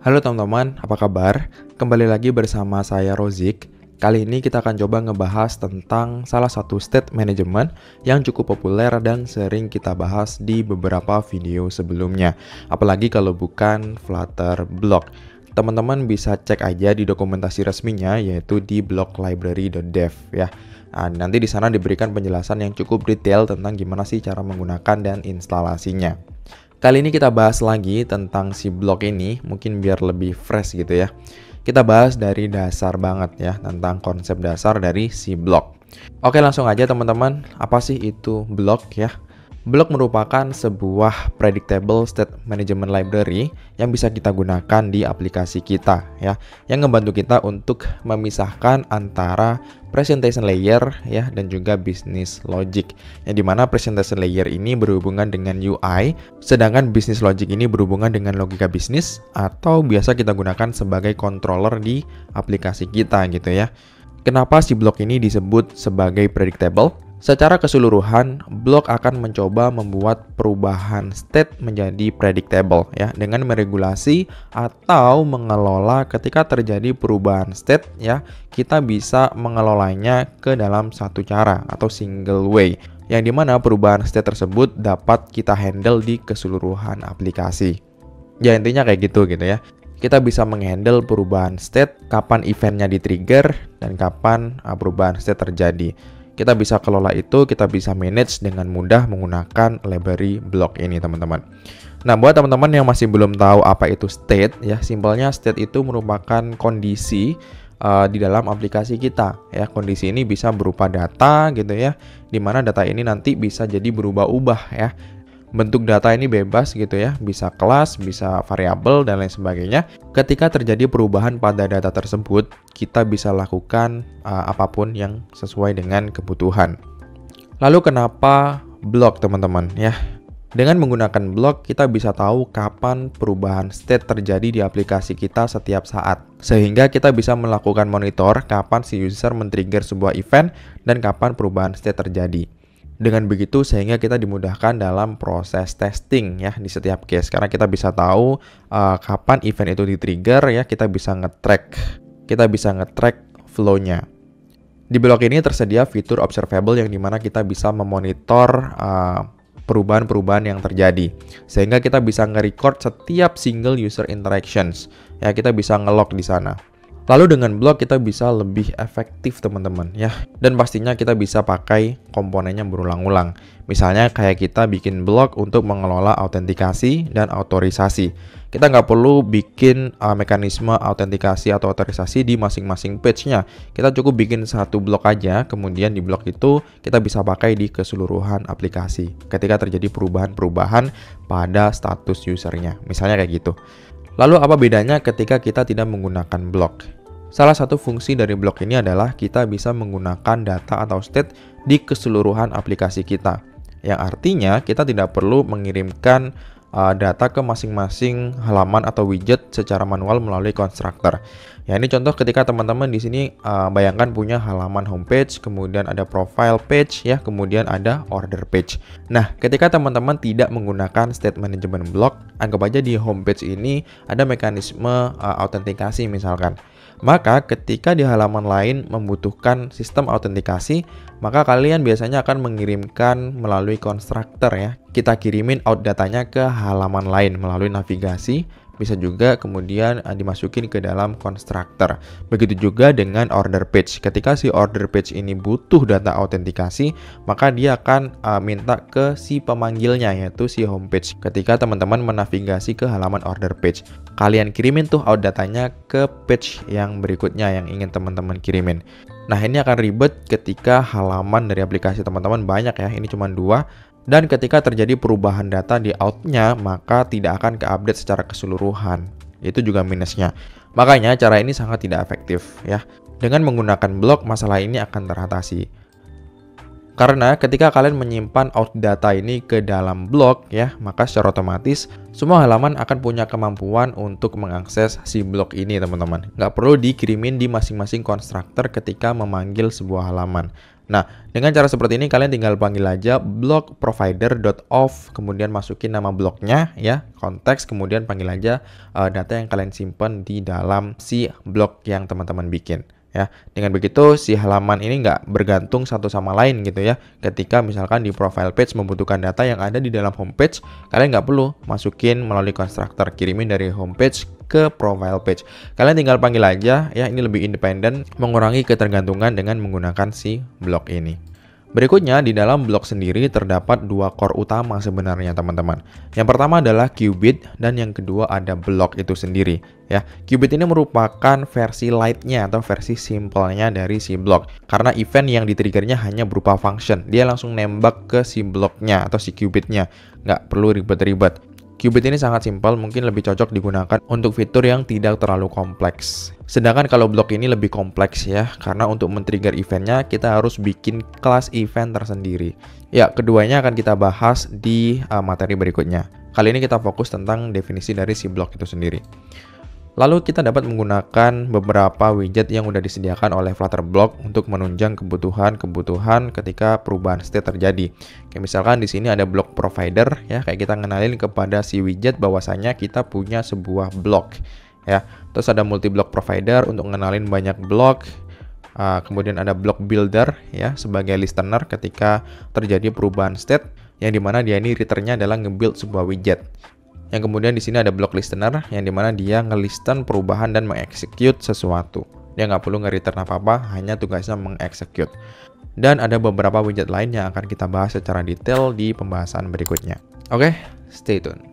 Halo teman-teman, apa kabar? Kembali lagi bersama saya Rozik. Kali ini kita akan coba ngebahas tentang salah satu state management yang cukup populer dan sering kita bahas di beberapa video sebelumnya. Apalagi kalau bukan Flutter Block. Teman-teman bisa cek aja di dokumentasi resminya, yaitu di blocklibrary.dev ya. Nah, nanti di sana diberikan penjelasan yang cukup detail tentang gimana sih cara menggunakan dan instalasinya. Kali ini kita bahas lagi tentang si blok ini, mungkin biar lebih fresh gitu ya. Kita bahas dari dasar banget ya, tentang konsep dasar dari si blok. Oke, langsung aja teman-teman, apa sih itu blok ya? Blok merupakan sebuah predictable state management library yang bisa kita gunakan di aplikasi kita ya, yang ngebantu kita untuk memisahkan antara presentation layer ya dan juga business logic. Yang dimana presentation layer ini berhubungan dengan UI, sedangkan business logic ini berhubungan dengan logika bisnis atau biasa kita gunakan sebagai controller di aplikasi kita gitu ya. Kenapa si blok ini disebut sebagai predictable? Secara keseluruhan, blok akan mencoba membuat perubahan state menjadi predictable ya, dengan meregulasi atau mengelola ketika terjadi perubahan state ya, kita bisa mengelolanya ke dalam satu cara atau single way, yang dimana perubahan state tersebut dapat kita handle di keseluruhan aplikasi. Ya intinya kayak gitu ya. Kita bisa menghandle perubahan state, kapan eventnya di-trigger, dan kapan perubahan state terjadi. Kita bisa kelola itu, kita bisa manage dengan mudah menggunakan library block ini teman-teman. Nah, buat teman-teman yang masih belum tahu apa itu state ya, simpelnya state itu merupakan kondisi di dalam aplikasi kita ya. Kondisi ini bisa berupa data gitu ya, dimana data ini nanti bisa jadi berubah-ubah ya. Bentuk data ini bebas gitu ya, bisa kelas, bisa variabel, dan lain sebagainya. Ketika terjadi perubahan pada data tersebut, kita bisa lakukan apapun yang sesuai dengan kebutuhan. Lalu kenapa blok teman-teman ya? Dengan menggunakan blok, kita bisa tahu kapan perubahan state terjadi di aplikasi kita setiap saat. Sehingga kita bisa melakukan monitor kapan si user men-trigger sebuah event dan kapan perubahan state terjadi. Dengan begitu sehingga kita dimudahkan dalam proses testing ya di setiap case, karena kita bisa tahu kapan event itu di-trigger ya, kita bisa nge-track flow-nya. Di blok ini tersedia fitur observable yang dimana kita bisa memonitor perubahan-perubahan yang terjadi, sehingga kita bisa nge-record setiap single user interactions ya, kita bisa nge-log di sana. Lalu dengan blok kita bisa lebih efektif teman-teman ya. Dan pastinya kita bisa pakai komponennya berulang-ulang. Misalnya kayak kita bikin blok untuk mengelola autentikasi dan autorisasi. Kita nggak perlu bikin mekanisme autentikasi atau autorisasi di masing-masing page-nya. Kita cukup bikin satu blok aja, kemudian di blok itu kita bisa pakai di keseluruhan aplikasi ketika terjadi perubahan-perubahan pada status usernya. Misalnya kayak gitu. Lalu apa bedanya ketika kita tidak menggunakan blok? Salah satu fungsi dari blok ini adalah kita bisa menggunakan data atau state di keseluruhan aplikasi kita. Yang artinya kita tidak perlu mengirimkan data ke masing-masing halaman atau widget secara manual melalui constructor. Ya, ini contoh ketika teman-teman di sini bayangkan punya halaman homepage, kemudian ada profile page ya, kemudian ada order page. Nah, ketika teman-teman tidak menggunakan state management block, anggap aja di homepage ini ada mekanisme autentikasi misalkan. Maka ketika di halaman lain membutuhkan sistem autentikasi, maka kalian biasanya akan mengirimkan melalui constructor ya. Kita kirimin out datanya ke halaman lain melalui navigasi, bisa juga kemudian dimasukin ke dalam constructor. Begitu juga dengan order page. Ketika si order page ini butuh data autentikasi, maka dia akan minta ke si pemanggilnya, yaitu si homepage. Ketika teman-teman menavigasi ke halaman order page, kalian kirimin tuh out datanya ke page yang berikutnya yang ingin teman-teman kirimin. Nah, ini akan ribet ketika halaman dari aplikasi teman-teman banyak ya, ini cuma 2. Dan ketika terjadi perubahan data di out-nya, maka tidak akan ke-update secara keseluruhan. Itu juga minusnya. Makanya cara ini sangat tidak efektif ya. Dengan menggunakan blok, masalah ini akan teratasi. Karena ketika kalian menyimpan out data ini ke dalam blok ya, maka secara otomatis semua halaman akan punya kemampuan untuk mengakses si blok ini teman-teman. Nggak perlu dikirimin di masing-masing constructor ketika memanggil sebuah halaman. Nah, dengan cara seperti ini kalian tinggal panggil aja block provider.auth, kemudian masukin nama bloknya ya, konteks, kemudian panggil aja data yang kalian simpan di dalam si blok yang teman-teman bikin. Ya, dengan begitu si halaman ini nggak bergantung satu sama lain gitu ya. Ketika misalkan di profile page membutuhkan data yang ada di dalam homepage, kalian nggak perlu masukin melalui konstruktor, kirimin dari homepage ke profile page. Kalian tinggal panggil aja ya, ini lebih independen, mengurangi ketergantungan dengan menggunakan si blok ini. Berikutnya, di dalam blok sendiri terdapat dua core utama sebenarnya teman-teman. Yang pertama adalah Qubit dan yang kedua ada blok itu sendiri. Ya, Qubit ini merupakan versi light-nya atau versi simpelnya dari si blok. Karena event yang di-triggernya hanya berupa function. Dia langsung nembak ke si bloknya atau si Qubit-nya. Nggak perlu ribet-ribet. Qubit ini sangat simpel, mungkin lebih cocok digunakan untuk fitur yang tidak terlalu kompleks. Sedangkan kalau blok ini lebih kompleks ya, karena untuk men-trigger eventnya kita harus bikin kelas event tersendiri. Ya, keduanya akan kita bahas di materi berikutnya. Kali ini kita fokus tentang definisi dari si blok itu sendiri. Lalu kita dapat menggunakan beberapa widget yang sudah disediakan oleh Flutter Block untuk menunjang kebutuhan ketika perubahan state terjadi. Kayak misalkan di sini ada block provider ya, kayak kita ngenalin kepada si widget bahwasanya kita punya sebuah blok ya. Terus ada multi block provider untuk ngenalin banyak blok. Kemudian ada block builder ya sebagai listener ketika terjadi perubahan state, yang dimana dia ini returnnya adalah nge-build sebuah widget. Yang kemudian di sini ada block listener yang dimana dia nge-listen perubahan dan mengexecute sesuatu. Dia nggak perlu nge-return apa-apa, hanya tugasnya mengexecute. Dan ada beberapa widget lain yang akan kita bahas secara detail di pembahasan berikutnya. Oke, stay tune.